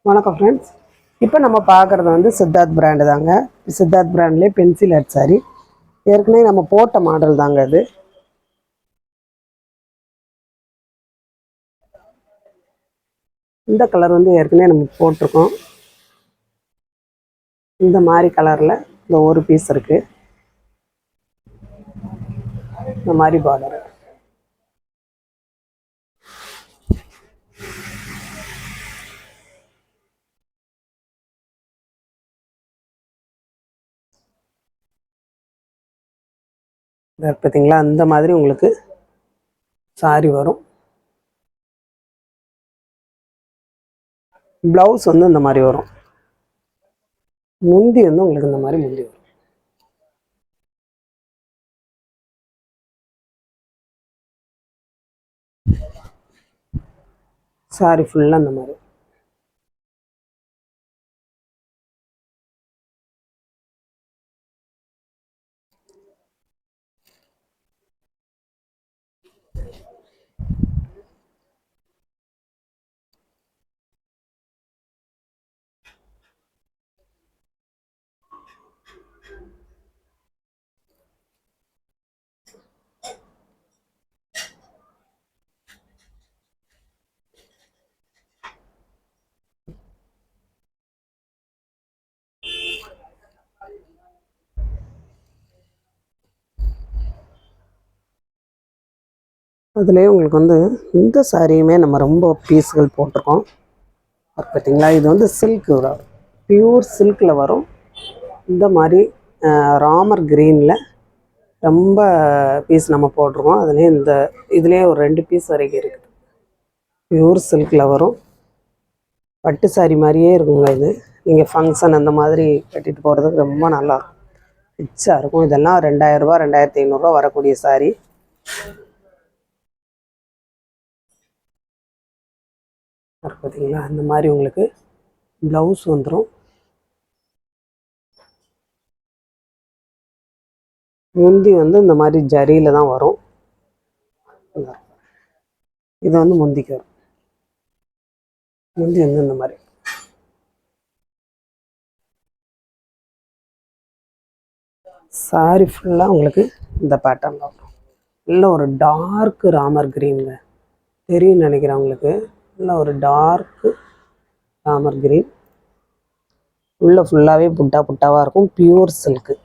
வணக்கம் ஃப்ரெண்ட்ஸ். இப்போ நம்ம பார்க்குறது வந்து சித்தார்த் பிராண்டு தாங்க. சித்தார்த் பிராண்ட்லேயே பென்சில் ஹெட் சாரி ஏற்கனவே நம்ம போட்ட மாடல் தாங்க அது. இந்த கலர் வந்து ஏற்கனவே நம்ம போட்டிருக்கோம். இந்த மாதிரி கலரில் இந்த ஒரு பீஸ் இருக்குது. இந்த மாதிரி பார்டர் பார்த்தீங்களா? அந்த மாதிரி உங்களுக்கு சாரி வரும். ப்ளவுஸ் வந்து இந்த மாதிரி வரும். முந்தி வந்து உங்களுக்கு இந்த மாதிரி முந்தி வரும். சாரி ஃபுல்லாக இந்த மாதிரி. அதுலேயே உங்களுக்கு வந்து இந்த சாரியுமே நம்ம ரொம்ப பீஸ்கள் போட்டிருக்கோம். பார்த்தீங்களா? இது வந்து சில்க் வரும், பியூர் சில்கில் வரும். இந்த மாதிரி ராமர் க்ரீனில் ரொம்ப பீஸ் நம்ம போட்டிருக்கோம். அதுலேயே இதுலேயே ஒரு 2 பீஸ் வரைக்கும் இருக்குது. பியூர் சில்கில் வரும். பட்டு சாரி மாதிரியே இருக்குங்க இது. நீங்கள் ஃபங்க்ஷன் அந்த மாதிரி கட்டிட்டு போகிறதுக்கு ரொம்ப நல்லா ரிச்சாக இருக்கும். இதெல்லாம் 2000 ரூபா 2500 வரக்கூடிய சாரி. பார்த்தீங்களா? அந்த மாதிரி உங்களுக்கு ப்ளவுஸ் வந்துடும். முந்தி வந்து இந்த மாதிரி ஜரியில் தான் வரும். இது வந்து முந்திக்கு வரும். முந்தி வந்து இந்த மாதிரி சாரி ஃபுல்லாக உங்களுக்கு இந்த பேட்டர்ன் வரும். இல்லை ஒரு டார்க் ராமர் க்ரீனுங்க, தெரியும் நினைக்கிறேன் உங்களுக்கு. இல்லை ஒரு டார்க்கு ராமர் க்ரீன், உள்ள ஃபுல்லாகவே புட்டா புட்டாவாக இருக்கும். Pure silk.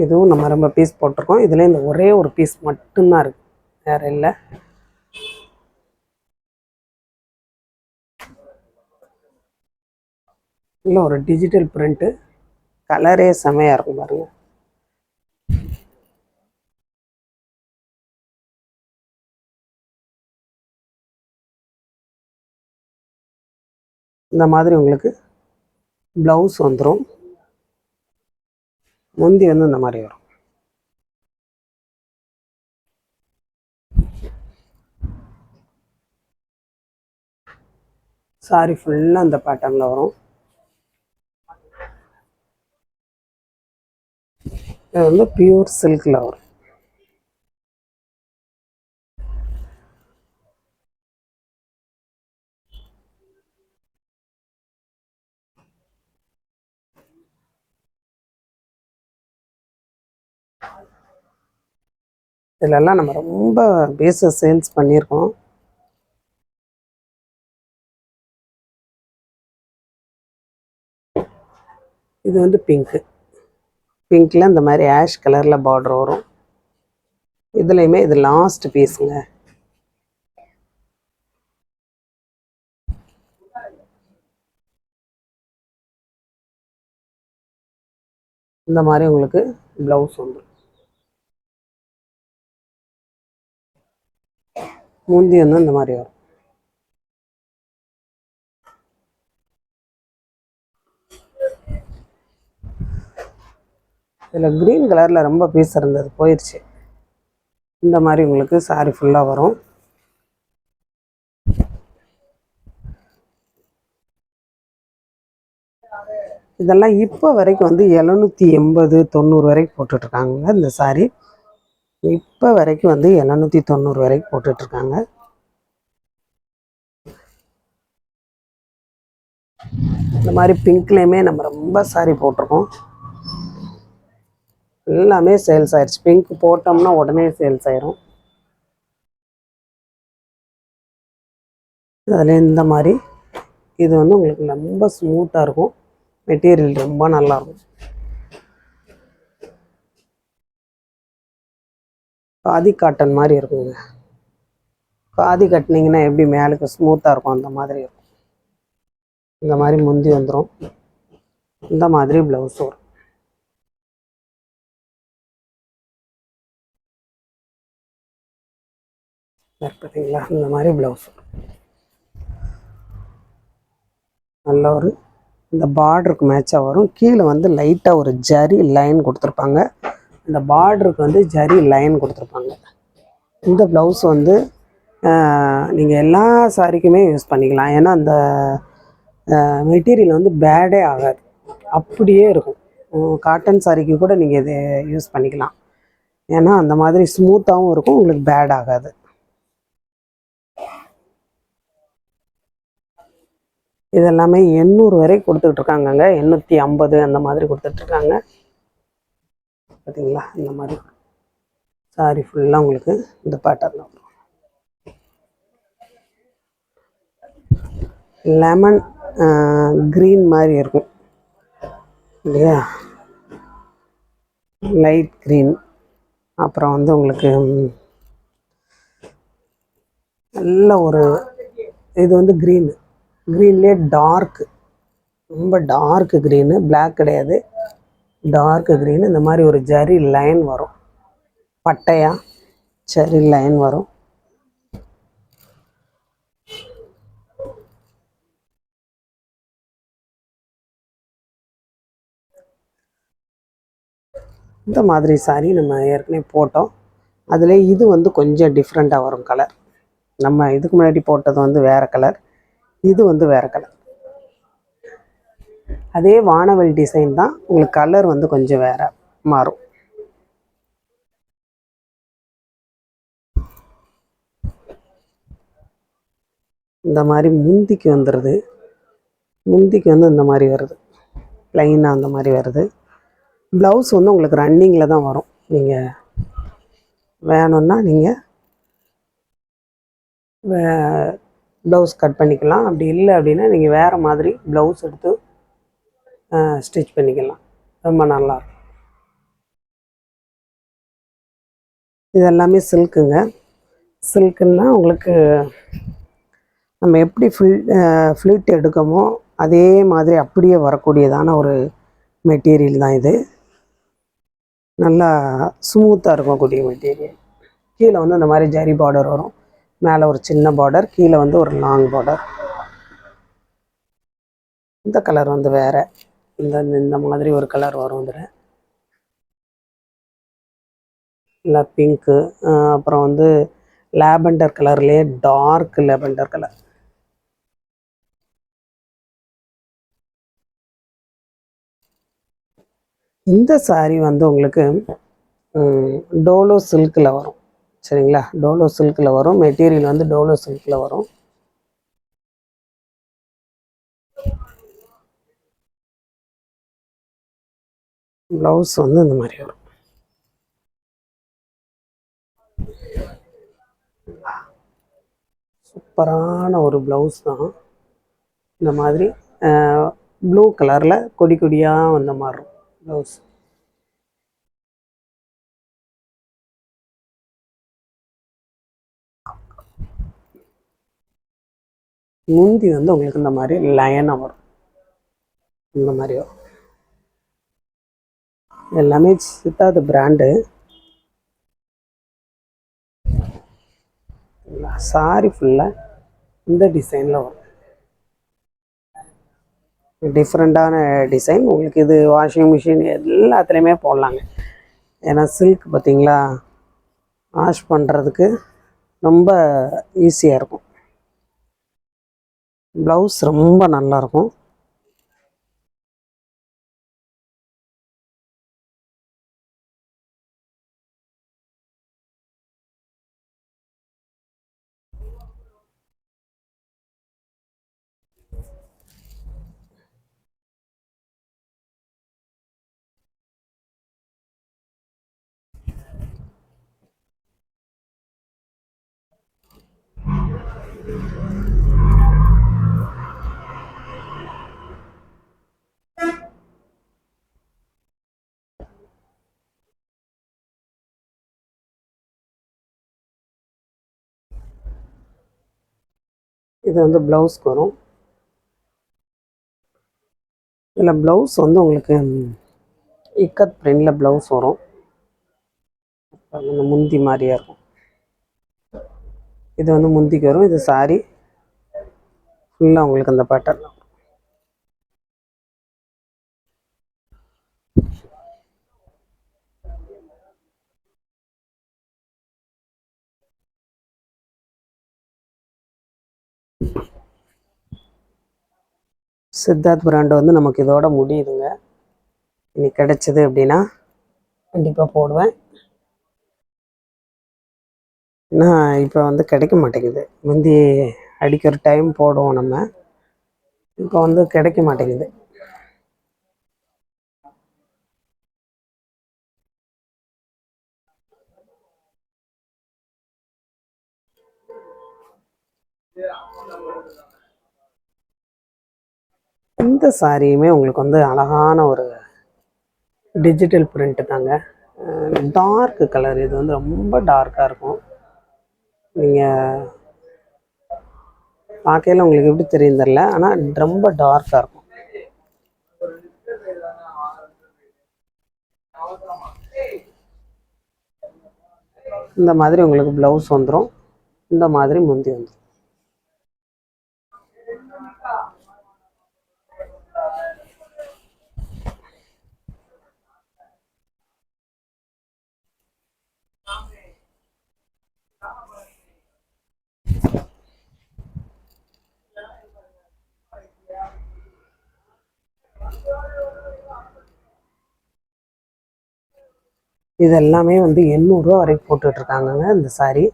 இதுவும் நம்ம ரொம்ப பீஸ் போட்டிருக்கோம். இதில் இந்த ஒரே ஒரு பீஸ் மட்டும்தான் இருக்குது, வேறு இல்லை. இல்லை ஒரு டிஜிட்டல் பிரிண்ட்டு, கலரே செமையாக இருக்கும் பாருங்கள். இந்த மாதிரி உங்களுக்கு ப்ளவுஸ் வந்துடும். முந்தி வந்து இந்த மாதிரி வரும். சாரி ஃபுல்லாக அந்த பேட்டர்னில் வரும். இது வந்து பியூர் சில்கில் வரும். இதிலெல்லாம் நம்ம ரொம்ப பேஸை சேல்ஸ் பண்ணியிருக்கோம். இது வந்து பிங்க்கில் இந்த மாதிரி ஆஷ் கலரில் பார்டர் வரும். இதுலேயுமே இது லாஸ்ட் பீஸுங்க. இந்த மாதிரி உங்களுக்கு ப்ளவுஸ் வந்துடும். முந்தி வந்து இந்த மாதிரி வரும். இதில் க்ரீன் கலரில் ரொம்ப பீஸ் இருந்தது, போயிடுச்சு. இந்த மாதிரி உங்களுக்கு சாரி ஃபுல்லாக வரும். இதெல்லாம் இப்போ வரைக்கும் வந்து 780 90 வரைக்கும் போட்டுட்ருக்காங்க. இந்த சாரி இப்போ வரைக்கும் வந்து 790 வரைக்கும் போட்டுட்ருக்காங்க. இந்த மாதிரி பிங்க்லேயுமே நம்ம ரொம்ப சாரி போட்டிருக்கோம். எல்லாமே சேல்ஸ் ஆயிடுச்சு. பிங்க் போட்டோம்னா உடனே சேல்ஸ் ஆயிரும். அதில் இந்த மாதிரி இது வந்து உங்களுக்கு ரொம்ப ஸ்மூத்தாக இருக்கும். மெட்டீரியல் ரொம்ப நல்லாயிருக்கும். காதி காட்டன் மாதிரி இருக்குங்க. காதி கட்டினீங்கன்னா எப்படி மேலுக்கு ஸ்மூத்தாக இருக்கும், அந்த மாதிரி இருக்கும். இந்த மாதிரி முந்தி வந்துடும். இந்த மாதிரி ப்ளவுஸ் வரும். பார்த்தீங்களா, இந்த மாதிரி ப்ளவுஸ் வரும். நல்ல ஒரு இந்த பார்டருக்கு மேட்சாக வரும். கீழே வந்து லைட்டாக ஒரு ஜரி லைன் கொடுத்துருப்பாங்க. இந்த பார்டருக்கு வந்து ஜரி லைன் கொடுத்துருப்பாங்க. இந்த ப்ளவுஸ் வந்து நீங்கள் எல்லா சாரிக்குமே யூஸ் பண்ணிக்கலாம். ஏன்னா அந்த மெட்டீரியல் வந்து பேடே ஆகாது, அப்படியே இருக்கும். காட்டன் சாரிக்கு கூட நீங்கள் இதை யூஸ் பண்ணிக்கலாம். ஏன்னா அந்த மாதிரி ஸ்மூத்தாகவும் இருக்கும், உங்களுக்கு பேட் ஆகாது. இதெல்லாமே 800 வரை கொடுத்துட்ருக்காங்கங்க. 850 அந்த மாதிரி கொடுத்துட்ருக்காங்க. பார்த்தீங்களா, இந்த மாதிரி சாரி ஃபுல்லாக உங்களுக்கு இந்த பேட்டர்ன் வரும். லெமன் க்ரீன் மாதிரி இருக்கும் இல்லையா, லைட் க்ரீன். அப்புறம் வந்து உங்களுக்கு நல்ல ஒரு இது வந்து க்ரீன்லேயே டார்க்கு, ரொம்ப டார்க்கு க்ரீனு, பிளாக் கிடையாது, டார்க்கு க்ரீனு. இந்த மாதிரி ஒரு ஜரி லைன் வரும், பட்டையாக ஜரி லைன் வரும். இந்த மாதிரி சாரி நம்ம ஏற்கனவே போட்டோம். அதில் இது வந்து கொஞ்சம் டிஃப்ரெண்ட்டாக வரும் கலர். நம்ம இதுக்கு முன்னாடி போட்டது வந்து வேறு கலர், இது வந்து வேறு கலர். அதே வானவெளி டிசைன் தான், உங்களுக்கு கலர் வந்து கொஞ்சம் வேறு மாறும். இந்த மாதிரி முந்திக்கு வந்துடுது. முந்திக்கு வந்து இந்த மாதிரி வருது, ப்ளைனாக அந்த மாதிரி வருது. ப்ளவுஸ் வந்து உங்களுக்கு ரன்னிங்கில் தான் வரும். நீங்கள் வேணும்னா நீங்கள் ப்ளவுஸ் கட் பண்ணிக்கலாம். அப்படி இல்லை அப்படின்னா நீங்கள் வேறு மாதிரி ப்ளவுஸ் எடுத்து ஸ்டிச் பண்ணிக்கலாம். ரொம்ப நல்லாயிருக்கும். இது எல்லாமே சில்க்குங்க. சில்க்குன்னா உங்களுக்கு நம்ம எப்படி ஃப்ளீட் எடுக்கமோ அதே மாதிரி அப்படியே வரக்கூடியதான ஒரு மெட்டீரியல் தான் இது. நல்லா ஸ்மூத்தாக இருக்கக்கூடிய மெட்டீரியல். கீழே வந்து இந்த மாதிரி ஜரி பார்டர் வரும், மேலே ஒரு சின்ன பார்டர், கீழே வந்து ஒரு லாங் பார்டர். இந்த கலர் வந்து வேறு, இந்த மாதிரி ஒரு கலர் வரும். இதில் இல்லை பிங்க்கு, அப்புறம் வந்து லாவெண்டர் கலர்லேயே டார்க் லாவெண்டர் கலர். இந்த சாரீ வந்து உங்களுக்கு டோலோ சில்கில் வரும். சரிங்களா, டோலோ சில்கில் வரும். மெட்டீரியல் வந்து டோலோ சில்கில் வரும். ப்ளவுஸ் வந்து இந்த மாதிரி வரும். சூப்பரான ஒரு ப்ளவுஸ் தான். இந்த மாதிரி ப்ளூ கலரில் கொடி கொடியாக வந்த மாதிரி இருக்கும் ப்ளவுஸ். முந்தி வந்து உங்களுக்கு இந்த மாதிரி லைனாக வரும், இந்த மாதிரி வரும். எல்லாமே சித்தார்த் பிராண்டு. சாரி ஃபுல்லாக இந்த டிசைனில் வரும். டிஃப்ரெண்ட்டான டிசைன். உங்களுக்கு இது வாஷிங் மிஷின் எல்லாத்துலேயுமே போடலாங்க. ஏன்னா சில்க் பார்த்திங்களா, வாஷ் பண்ணுறதுக்கு ரொம்ப ஈஸியாக இருக்கும். ப்ளவுஸ் ரொம்ப நல்லாயிருக்கும். இது வந்து ப்ளவுஸ்க்கு வரும். இதில் ப்ளவுஸ் வந்து உங்களுக்கு இக்கத் பிரிண்டில் ப்ளவுஸ் வரும். அந்த முந்தி மாதிரியாக இருக்கும். இது வந்து முந்திக்கு வரும். இது சாரி ஃபுல்லாக உங்களுக்கு அந்த பேட்டர்ன். சித்தார்த் பிராண்டு வந்து நமக்கு இதோட முடியுதுங்க. இன்னைக்கு கிடைச்சது அப்படின்னா கண்டிப்பாக போடுவேன். ஏன்னா இப்போ வந்து கிடைக்க மாட்டேங்குது. முந்தி அடிக்கிற டைம் போடுவோம் நம்ம, இப்போ வந்து கிடைக்க மாட்டேங்குது. இந்த சாரியுமே உங்களுக்கு வந்து அழகான ஒரு டிஜிட்டல் பிரிண்ட் தாங்க. Dark colour. இது வந்து ரொம்ப டார்க்காக இருக்கும். நீங்கள் பார்க்கையில உங்களுக்கு எப்படி தெரியும் தெரியல, ஆனால் ரொம்ப டார்க்காக இருக்கும். இந்த மாதிரி உங்களுக்கு ப்ளவுஸ் வந்துடும். இந்த மாதிரி முந்தி வந்துடும். இது எல்லாமே வந்து 800 ரூபா வரைக்கும் போட்டுட்ருக்காங்கங்க இந்த சாரி.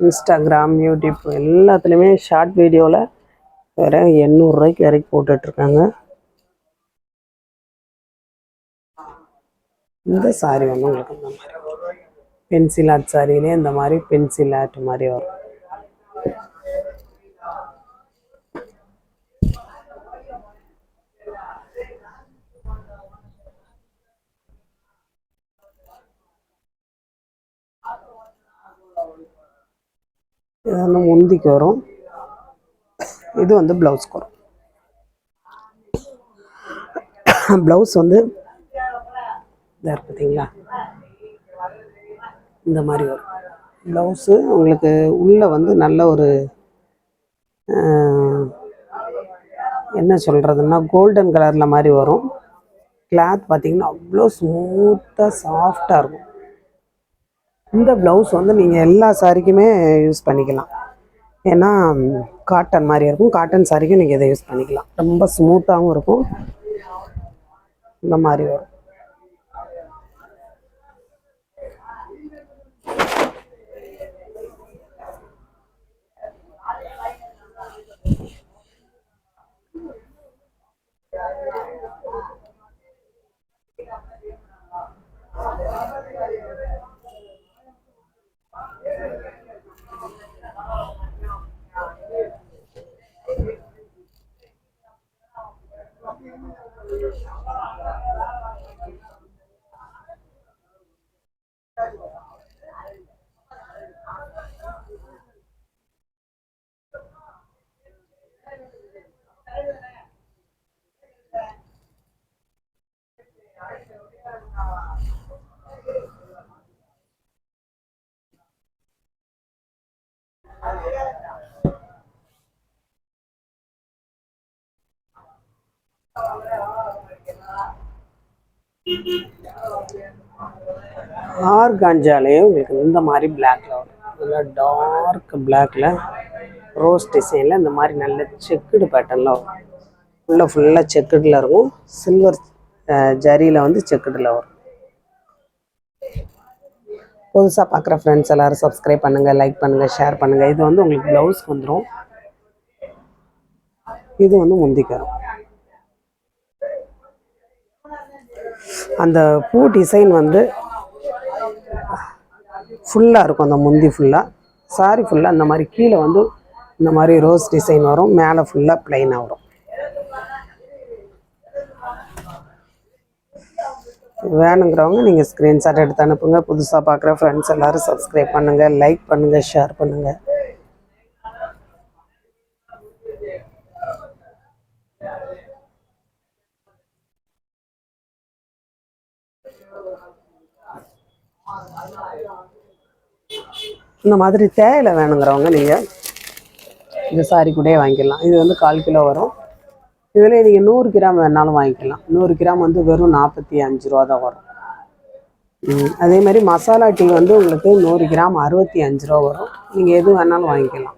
இன்ஸ்டாகிராம், யூடியூப் எல்லாத்துலேயுமே ஷார்ட் வீடியோவில் வேறு 800 ரூபாய்க்கு வரைக்கும் போட்டுட்ருக்காங்க. இந்த சாரி வந்து உங்களுக்கு இந்த மாதிரி பென்சில் ஆர்ட் சாரிலே இந்த மாதிரி பென்சில் ஆர்ட் மாதிரி வரும். இது வந்து முந்திக்கு வரும். இது வந்து ப்ளவுஸ்க்கு வரும். ப்ளவுஸ் வந்து பார்த்தீங்களா இந்த மாதிரி வரும். ப்ளவுஸு உங்களுக்கு உள்ளே வந்து நல்ல ஒரு என்ன சொல்கிறதுன்னா கோல்டன் கலரில் மாதிரி வரும். கிளாத் பார்த்திங்கன்னா அவ்வளோ ஸ்மூத்தாக சாஃப்டாக இருக்கும். இந்த ப்ளவுஸ் வந்து நீங்கள் எல்லா சாரிக்குமே யூஸ் பண்ணிக்கலாம். ஏன்னா காட்டன் மாதிரி இருக்கும். காட்டன் சாரிக்கும் நீங்கள் இதை யூஸ் பண்ணிக்கலாம். ரொம்ப ஸ்மூத்தாகவும் இருக்கும். இந்த மாதிரி வரும். ஆர்கான்ஜாலே உங்களுக்கு இந்த மாதிரி பிளாக்ல வரும். நல்லா டார்க் பிளாக்ல ரோஸ் டிசைனில் இந்த மாதிரி நல்ல செக்குடு பேட்டர்னில் வரும். ஃபுல்லாக செக்குடில் இருக்கும். சில்வர் ஜரியில் வந்து செக்குடில் வரும். புதுசாக பார்க்குற ஃப்ரெண்ட்ஸ் எல்லோரும் சப்ஸ்கிரைப் பண்ணுங்கள், லைக் பண்ணுங்கள், ஷேர் பண்ணுங்கள். இது வந்து உங்களுக்கு ப்ளவுஸ்க்கு வந்துடும். இது வந்து முந்திக்கரும். அந்த பூ டிசைன் வந்து ஃபுல்லாக இருக்கும். அந்த முந்தி ஃபுல்லாக சாரி ஃபுல்லாக இந்த மாதிரி கீழே வந்து இந்த மாதிரி ரோஸ் டிசைன் வரும். மேலே ஃபுல்லாக ப்ளைனாக வரும். வேணுங்கிறவங்க நீங்கள் ஸ்க்ரீன்ஷாட் எடுத்து அனுப்புங்க. புதுசாக பார்க்குற ஃப்ரெண்ட்ஸ் எல்லோரும் சப்ஸ்கிரைப் பண்ணுங்கள், லைக் பண்ணுங்கள், ஷேர் பண்ணுங்கள். இந்த மாதிரி தேயிலை வேணுங்கிறவங்க நீங்கள் இந்த சாரி கூட வாங்கிக்கலாம். இது வந்து 1/4 கிலோ வரும். இதில் நீங்கள் 100 கிராம் வேணாலும் வாங்கிக்கலாம். 100 கிராம் வந்து வெறும் 45 ரூபா தான் வரும். அதே மாதிரி மசாலா டீ வந்து உங்களுக்கு 100 கிராம் 65 ரூபா வரும். நீங்கள் எது வேணாலும் வாங்கிக்கலாம்.